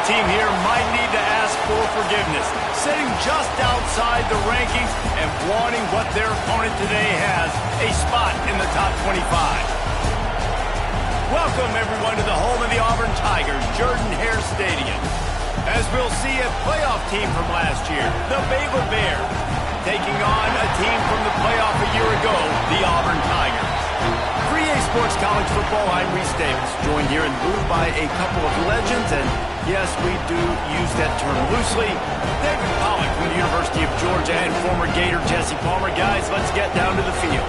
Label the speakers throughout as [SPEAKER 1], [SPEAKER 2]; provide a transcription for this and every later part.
[SPEAKER 1] team here might need to ask for forgiveness, sitting just outside the rankings and wanting what their opponent today has, a spot in the top 25. Welcome, everyone, to the home of the Auburn Tigers, Jordan-Hare Stadium. As we'll see, a playoff team from last year, the Baylor Bears, taking on a team from the playoff a year ago, the Auburn Tigers. For EA Sports College Football, I'm Reese Davis, joined here in the booth by a couple of legends, and yes, we do use that term loosely. David Pollack from the University of Georgia and former Gator Jesse Palmer. Guys, let's get down to the field.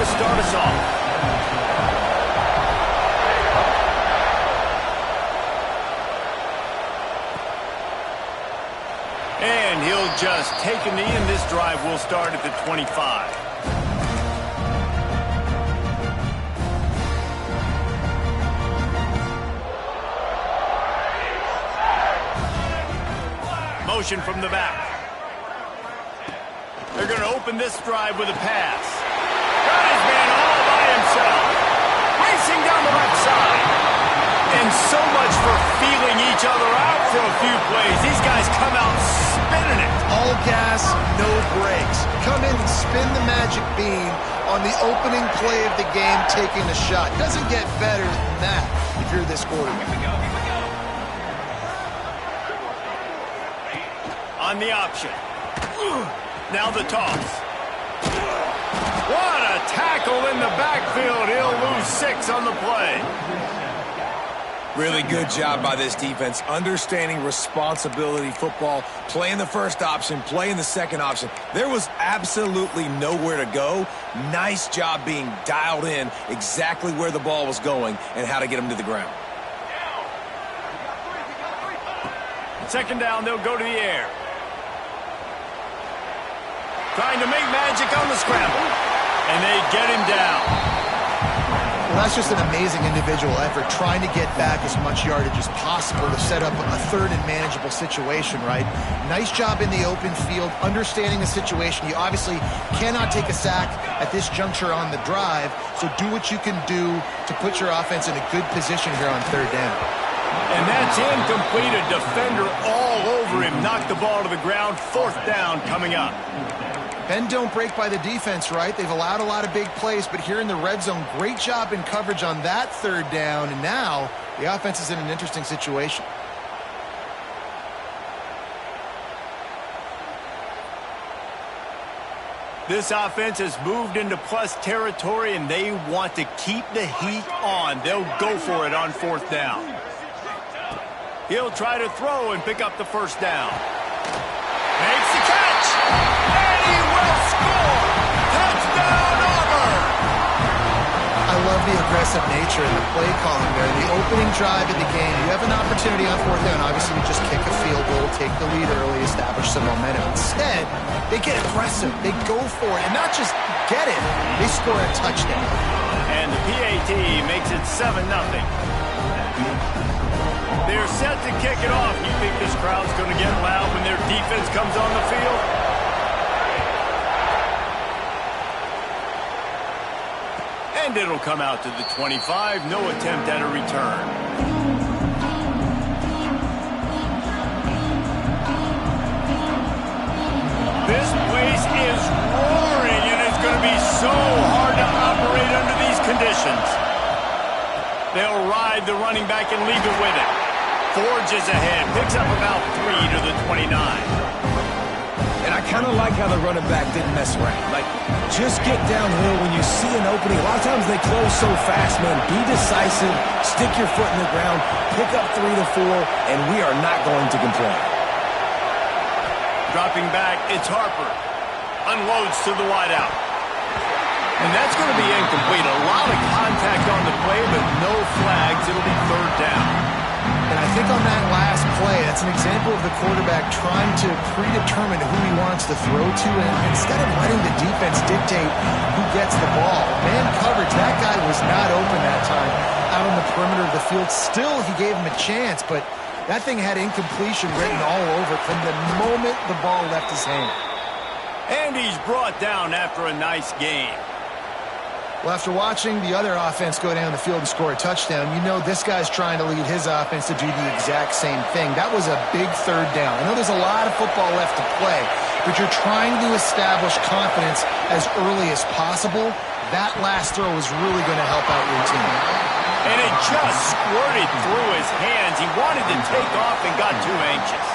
[SPEAKER 2] Start us off.
[SPEAKER 1] And he'll just take a knee, and this drive will start at the 25. Motion from the back. They're going to open this drive with a pass. Got his man all by himself. Racing down the left side. And so much for feeling each other out for a few plays. These guys come out spinning it.
[SPEAKER 3] All gas, no brakes. Come in and spin the magic bean on the opening play of the game, taking a shot. Doesn't get better than that if you're this quarterback.
[SPEAKER 1] On the option. Now the toss. What a tackle in the backfield. He'll lose 6 on the play.
[SPEAKER 2] Really good job by this defense, understanding responsibility football, playing the first option, playing the second option. There was absolutely nowhere to go. Nice job being dialed in exactly where the ball was going and how to get him to the ground.
[SPEAKER 1] Second down, they'll go to the air. Trying to make magic on the scramble. And they get him down.
[SPEAKER 3] Well, that's just an amazing individual effort, trying to get back as much yardage as possible to set up a third and manageable situation, right? Nice job in the open field, understanding the situation. You obviously cannot take a sack at this juncture on the drive, so do what you can do to put your offense in a good position here on third down.
[SPEAKER 1] And that's incomplete. A defender all over him. Knocked the ball to the ground. Fourth down coming up.
[SPEAKER 3] Bend don't break by the defense, right? They've allowed a lot of big plays, but here in the red zone, great job in coverage on that third down, and now the offense is in an interesting situation.
[SPEAKER 1] This offense has moved into plus territory, and they want to keep the heat on. They'll go for it on fourth down. He'll try to throw and pick up the first down. Makes the catch, and he will score. Touchdown, Auburn.
[SPEAKER 3] I love the aggressive nature and the play calling there. The opening drive of the game, you have an opportunity on fourth down. Obviously, you just kick a field goal, take the lead early, establish some momentum. Instead, they get aggressive. They go for it, and not just get it, they score a touchdown.
[SPEAKER 1] And the PAT makes it 7-0. They're set to kick it off. You think this crowd's going to get loud when their defense comes on the field? And it'll come out to the 25. No attempt at a return. This place is roaring, and it's going to be so hard to operate under these conditions. They'll ride the running back and leave it with it. Forges ahead, picks up about 3 to the 29.
[SPEAKER 2] And I kind of like how the running back didn't mess around. Like, just get downhill when you see an opening. A lot of times they close so fast, man. Be decisive, stick your foot in the ground, pick up 3 to 4, and we are not going to complain.
[SPEAKER 1] Dropping back, it's Harper. Unloads to the wideout. And that's going to be incomplete. A lot of contact on the play, but no flags. It'll be third down.
[SPEAKER 3] And I think on that last play, that's an example of the quarterback trying to predetermine who he wants to throw to, and instead of letting the defense dictate who gets the ball. Man coverage, that guy was not open that time out on the perimeter of the field. Still, he gave him a chance, but that thing had incompletion written all over it from the moment the ball left his hand.
[SPEAKER 1] And he's brought down after a nice game.
[SPEAKER 3] Well, after watching the other offense go down the field and score a touchdown, you know this guy's trying to lead his offense to do the exact same thing. That was a big third down. I know there's a lot of football left to play, but you're trying to establish confidence as early as possible. That last throw is really going to help out your team.
[SPEAKER 1] And it just squirted through his hands. He wanted to take off and got too anxious.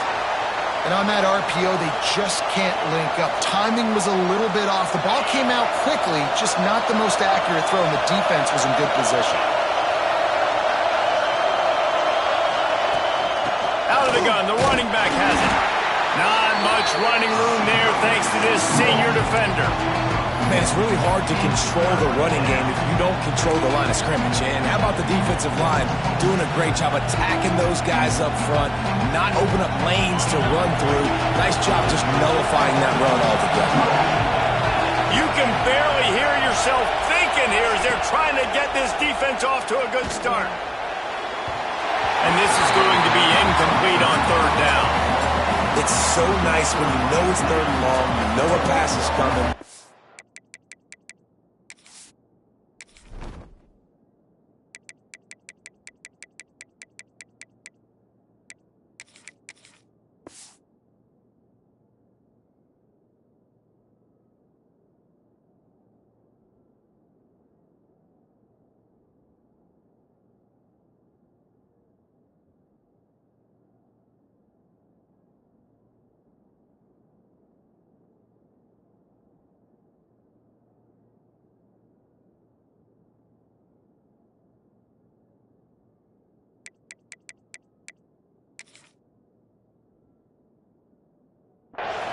[SPEAKER 3] And on that RPO, they just can't link up. Timing was a little bit off. The ball came out quickly, just not the most accurate throw, and the defense was in good position.
[SPEAKER 1] Out of the gun, the running back has it. Not much running room there thanks to this senior defender.
[SPEAKER 2] Man, it's really hard to control the running game if you don't control the line of scrimmage. And how about the defensive line doing a great job attacking those guys up front, not open up lanes to run through. Nice job just nullifying that run altogether.
[SPEAKER 1] You can barely hear yourself thinking here as they're trying to get this defense off to a good start. And this is going to be incomplete on third down.
[SPEAKER 2] It's so nice when you know it's third and long, you know a pass is coming.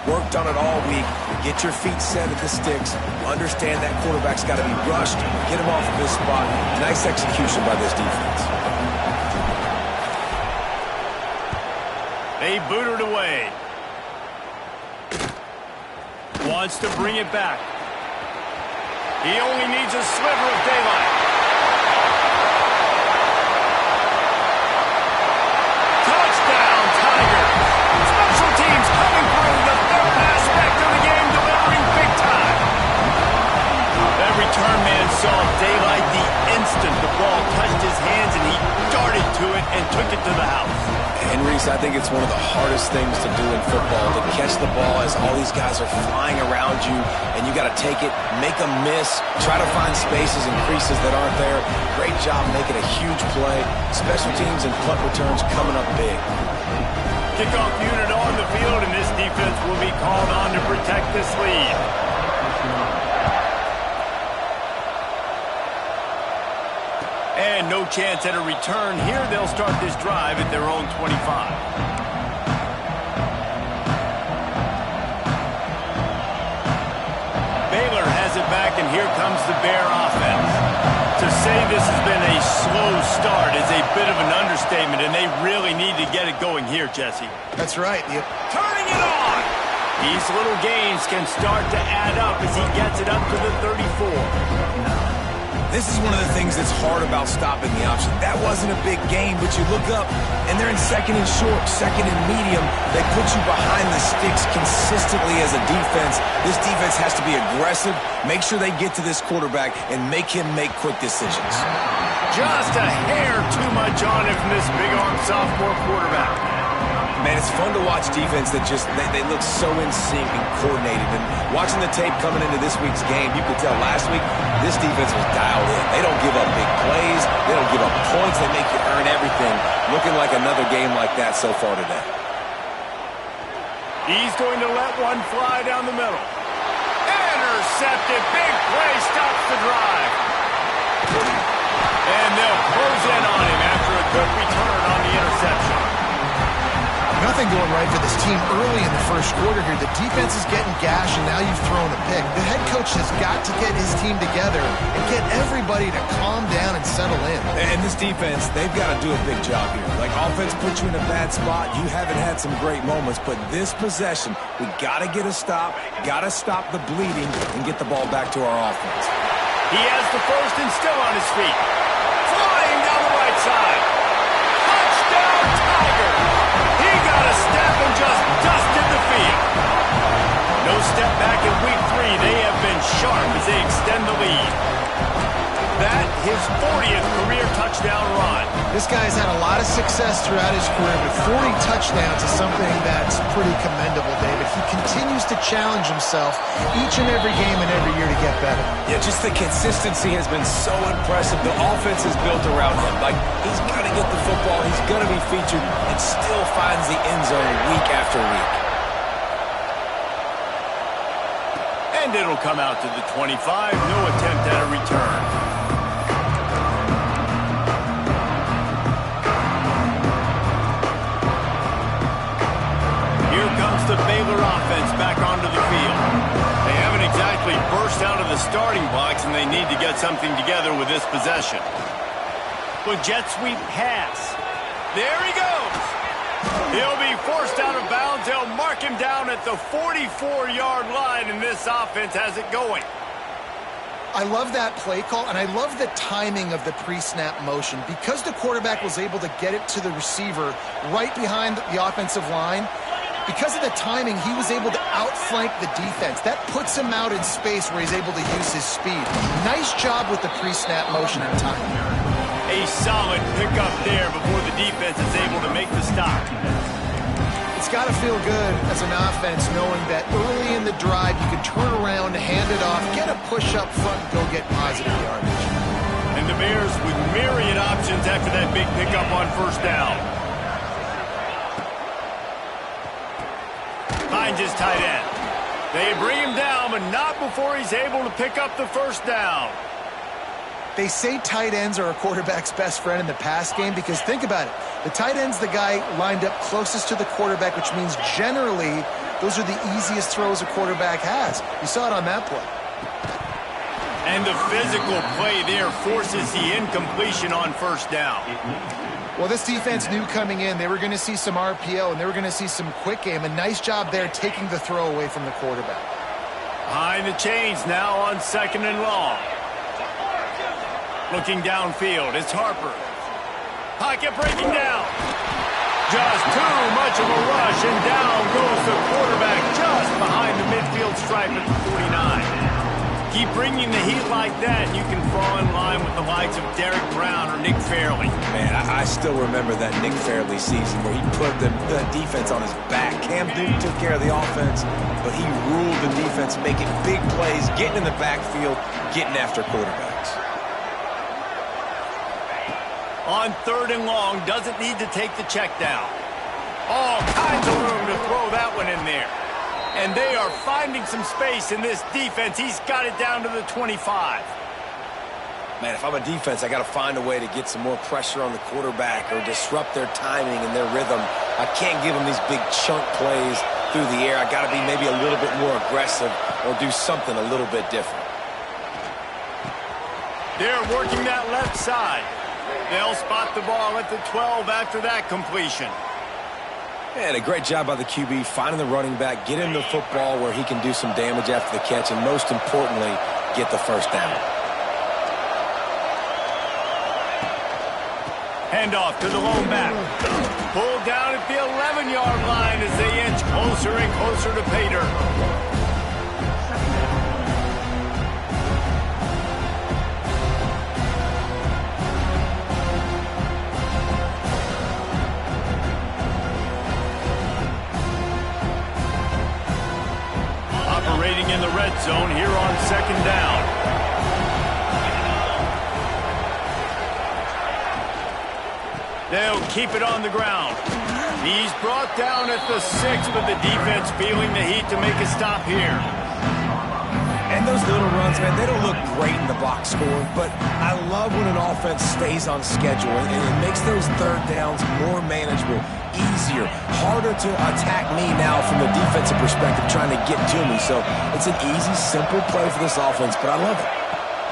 [SPEAKER 2] Worked on it all week. Get your feet set at the sticks. Understand that quarterback's got to be rushed. Get him off of his spot. Nice execution by this defense.
[SPEAKER 1] They boot it away. Wants to bring it back. He only needs a sliver of daylight. Touchdown, Tigers. Special teams coming through the third aspect of the game, delivering big time. That return man saw daylight the instant the ball touched his hands, and he darted to it and took it to the house.
[SPEAKER 2] And Reese, I think it's one of the hardest things to do in football, to catch the ball as all these guys are flying around you, and you got to take it, make a miss, try to find spaces and creases that aren't there. Great job making a huge play. Special teams and punt returns coming up big.
[SPEAKER 1] Kickoff unit on the field, and this defense will be called on to protect this lead. And no chance at a return here. They'll start this drive at their own 25. Baylor has it back, and here comes the Bear offense. To say this has been a slow start is a bit of an understatement, and they really need to get it going here, Jesse.
[SPEAKER 3] That's right.
[SPEAKER 1] Turning it on! These little gains can start to add up as he gets it up to the 34.
[SPEAKER 2] This is one of the things that's hard about stopping the option. That wasn't a big gain, but you look up, and they're in second and short, second and medium. They put you behind the sticks consistently as a defense. This defense has to be aggressive, make sure they get to this quarterback, and make him make quick decisions.
[SPEAKER 1] Just a hair too much on it from this big-arm sophomore quarterback.
[SPEAKER 2] Man, it's fun to watch defense that just, they look so in sync and coordinated. And watching the tape coming into this week's game, you could tell last week, this defense was dialed in. They don't give up big plays. They don't give up points. They make you earn everything. Looking like another game like that so far today.
[SPEAKER 1] He's going to let one fly down the middle. Intercepted. Big play stops the drive. And they'll close in on him after a good return on the interception.
[SPEAKER 3] nothing going right for this team early in the first quarter here. The defense is getting gashed, and now you've thrown a pick. The head coach has got to get his team together and get everybody to calm down and settle in.
[SPEAKER 2] And this defense, they've got to do a big job here. Like, offense puts you in a bad spot. You haven't had some great moments, but this possession, we got to get a stop, got to stop the bleeding, and get the ball back to our offense.
[SPEAKER 1] He has the first and still on his feet. Flying down the right side. Touchdown, Tiger! He got a step and just dusted the field. No step back in week 3. They have been sharp as they extend the lead. That, his 40th career touchdown run.
[SPEAKER 3] This guy's had a lot of success throughout his career, but 40 touchdowns is something that's pretty commendable, David. He continues to challenge himself each and every game and every year to get better.
[SPEAKER 2] Yeah, just the consistency has been so impressive. The offense is built around him. Like, he's going to get the football, he's going to be featured, and still finds the end zone week after week.
[SPEAKER 1] And it'll come out to the 25. No attempt at a return. Here comes the Baylor offense back onto the field. They haven't exactly burst out of the starting blocks, and they need to get something together with this possession. With jet sweep pass. There he goes. He'll be forced out of bounds. They'll mark him down at the 44-yard line, and this offense has it going.
[SPEAKER 3] I love that play call, and I love the timing of the pre-snap motion. Because the quarterback was able to get it to the receiver right behind the offensive line, because of the timing, he was able to outflank the defense. That puts him out in space where he's able to use his speed. Nice job with the pre-snap motion and timing.
[SPEAKER 1] A solid pickup there before the defense is able to make the stop.
[SPEAKER 3] It's got to feel good as an offense knowing that early in the drive you can turn around, hand it off, get a push up front, and go get positive yardage.
[SPEAKER 1] And the Bears with myriad options after that big pickup on first down. Finds his tight end. They bring him down, but not before he's able to pick up the first down.
[SPEAKER 3] They say tight ends are a quarterback's best friend in the pass game because think about it. The tight end's the guy lined up closest to the quarterback, which means generally those are the easiest throws a quarterback has. You saw it on that play.
[SPEAKER 1] And the physical play there forces the incompletion on first down.
[SPEAKER 3] Well, this defense knew coming in they were going to see some RPO and they were going to see some quick game. A nice job there taking the throw away from the quarterback.
[SPEAKER 1] Behind the chains now on second and long. Looking downfield, it's Harper. Pocket breaking down. Just too much of a rush, and down goes the quarterback just behind the midfield stripe at the 49. Keep bringing the heat like that, and you can fall in line with the likes of Derek Brown or Nick Fairley.
[SPEAKER 2] Man, I still remember that Nick Fairley season where he put the defense on his back. Cam Newton took care of the offense, but he ruled the defense, making big plays, getting in the backfield, getting after quarterbacks.
[SPEAKER 1] On third and long, doesn't need to take the check down. All kinds of room to throw that one in there. And they are finding some space in this defense. He's got it down to the 25.
[SPEAKER 2] Man, if I'm a defense, I got to find a way to get some more pressure on the quarterback or disrupt their timing and their rhythm. I can't give them these big chunk plays through the air. I got to be maybe a little bit more aggressive or do something a little bit different.
[SPEAKER 1] They're working that left side. They'll spot the ball at the 12 after that completion.
[SPEAKER 2] And a great job by the QB finding the running back, get him the football where he can do some damage after the catch, and most importantly, get the first down.
[SPEAKER 1] Handoff to the lone back. Pulled down at the 11-yard line as they inch closer and closer to pay dirt. Operating in the red zone here on second down. They'll keep it on the ground. He's brought down at the 6, but the defense feeling the heat to make a stop here.
[SPEAKER 2] And And those little runs, man, they don't look great in the box score, but I love when an offense stays on schedule, and it makes those third downs more manageable, easier, harder to attack me now from the defensive perspective trying to get to me. So it's an easy, simple play for this offense, but I love it.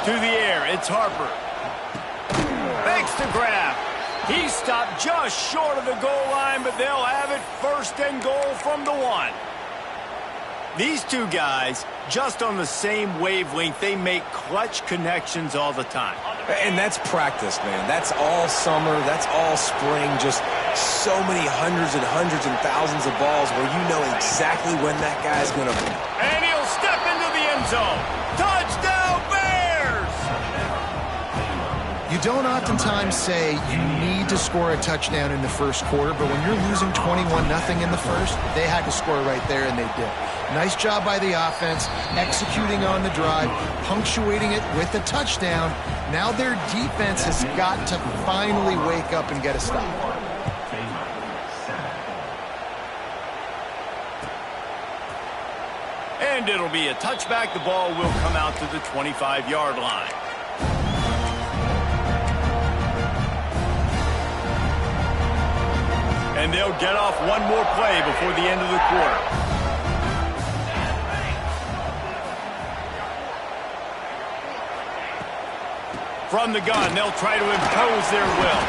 [SPEAKER 1] To the air, it's Harper. Makes the grab. He stopped just short of the goal line, but they'll have it first and goal from the 1. These two guys, just on the same wavelength, they make clutch connections all the time.
[SPEAKER 2] And that's practice, man. That's all summer. That's all spring. Just so many hundreds and thousands of balls where you know exactly when that guy's going to...
[SPEAKER 1] And he'll step into the end zone. Touchdown, Bears!
[SPEAKER 3] You don't oftentimes say you need to score a touchdown in the first quarter, but when you're losing 21-0 in the first, they had to score right there, and they did. Nice job by the offense, executing on the drive, punctuating it with a touchdown. Now their defense has got to finally wake up and get a stop.
[SPEAKER 1] And it'll be a touchback. The ball will come out to the 25-yard line. And they'll get off one more play before the end of the quarter. From the gun, they'll try to impose their will.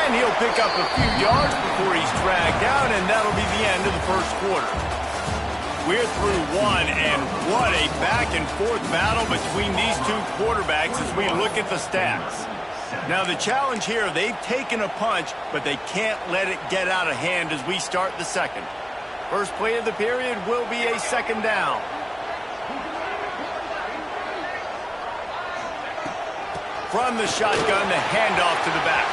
[SPEAKER 1] And he'll pick up a few yards before he's dragged out, and that'll be the end of the first quarter. We're through one, and what a back-and-forth battle between these two quarterbacks as we look at the stats. Now, the challenge here, they've taken a punch, but they can't let it get out of hand as we start the second. First play of the period will be a second down. From the shotgun, the handoff to the back.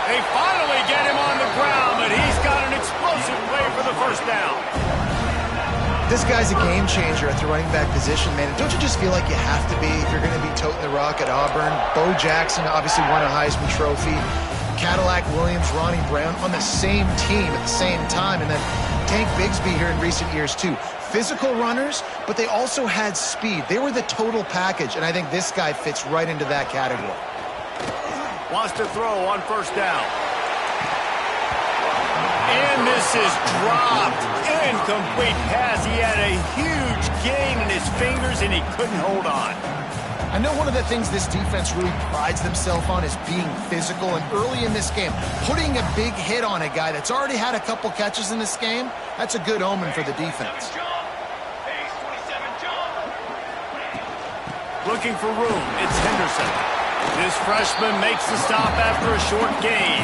[SPEAKER 1] They finally get him on the ground, but he's got an explosive play for the first down.
[SPEAKER 3] This guy's a game changer at the running back position, man. Don't you just feel like you have to be if you're going to be toting the rock at Auburn? Bo Jackson obviously won a Heisman Trophy. Cadillac Williams, Ronnie Brown on the same team at the same time. And then Tank Bigsby here in recent years, too. Physical runners, but they also had speed. They were the total package, and I think this guy fits right into that category.
[SPEAKER 1] Wants to throw on first down. And this is dropped. Incomplete pass. He had a huge gain in his fingers, and he couldn't hold on.
[SPEAKER 3] I know one of the things this defense really prides themselves on is being physical, and early in this game, putting a big hit on a guy that's already had a couple catches in this game, that's a good omen for the defense.
[SPEAKER 1] Looking for room, it's Henderson. This freshman makes the stop after a short gain.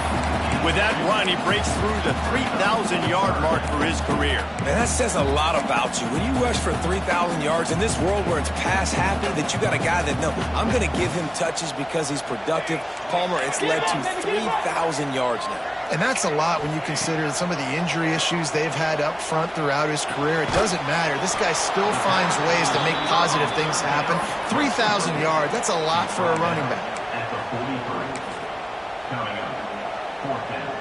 [SPEAKER 1] With that run, he breaks through the 3,000-yard mark for his career.
[SPEAKER 2] Man, that says a lot about you. When you rush for 3,000 yards in this world where it's pass-happy, that you got a guy that, no, I'm going to give him touches because he's productive. Palmer, it's led to 3,000 yards now.
[SPEAKER 3] And that's a lot when you consider some of the injury issues they've had up front throughout his career. It doesn't matter. This guy still finds ways to make positive things happen. 3,000 yards, that's a lot for a running back.
[SPEAKER 4] At the 43, coming up, fourth down.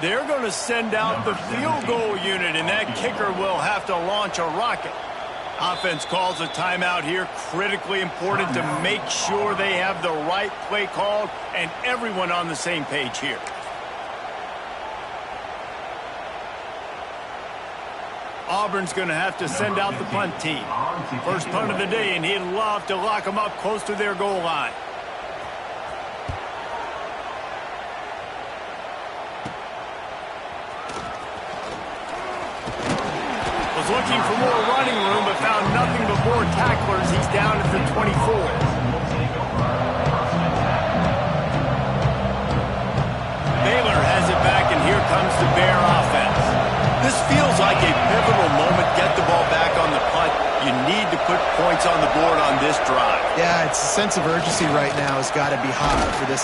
[SPEAKER 1] They're going to send out the field goal unit, and that kicker will have to launch a rocket. Offense calls a timeout here. Critically important to make sure they have the right play called and everyone on the same page here. Auburn's going to have to send out the punt team. First punt of the day, and he'd love to lock them up close to their goal line. Was looking for more running room, but found nothing but more tacklers. He's down at the 24. Baylor has it back, and here comes the Bear offense. This feels like a pivotal moment. Get the ball back on the punt. You need to put points on the board on this drive.
[SPEAKER 3] Yeah, it's a sense of urgency right now has got to be high for this